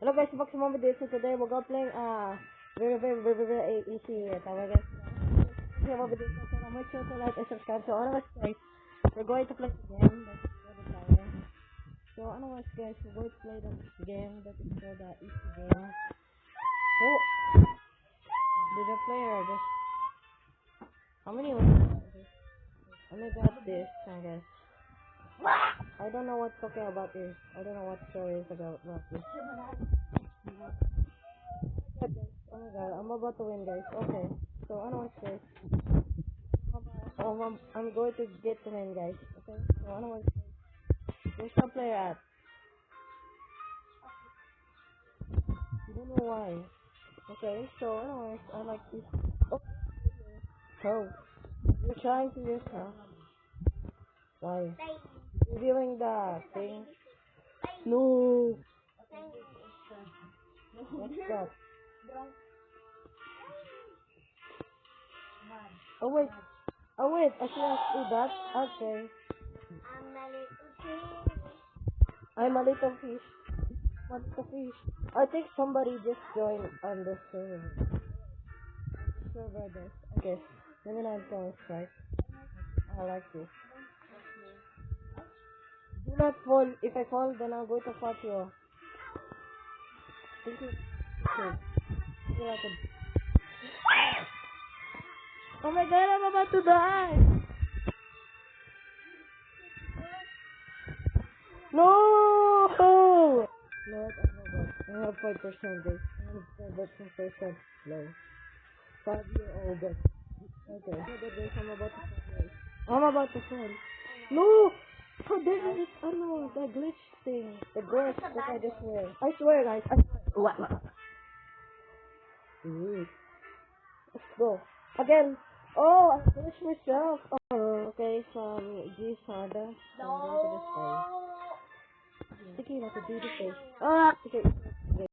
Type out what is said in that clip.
Hello guys, back to my video. So today we're gonna play very easy. Tama guys. So my video. So make sure to like and subscribe. So ano guys, we're going to play the game. So ano guys, we're going to play the game that is called the easy game. Oh, did the player just? How many? Oh my god, this I guess. I don't know what's talking about this. I don't know what story is about this. Oh my god, I'm about to win, guys. Okay, so I know what's this. I'm going to get to win, guys. Okay, so I know what's this. Where's the player at? I don't know why. Okay, so anyways, I like this. Oh, so you're trying to use her. Why? Reviewing the thing. No. What's that? Oh wait. Oh wait, I should do that. Okay. I'm a little fish. What the fish? I think somebody just joined on the server. This. Okay. Maybe not going right. I like this. Do not fall. If I fall, then I'm going to fight you. Think it. Okay. Feel like a... Oh my god, I'm about to die! No! No, I have 5% guys. I have 5% low. 5-year-old guys. Okay. I'm about to fall. I'm about to fall. No! Oh, this is, I know, the glitch thing. The glitch that I just wear. I swear guys. What? Let's go. Again. Oh, I glitched myself. Oh, okay, so G Sada. So I'm going to this guy. Sticky like a beauty face. Ah! Okay.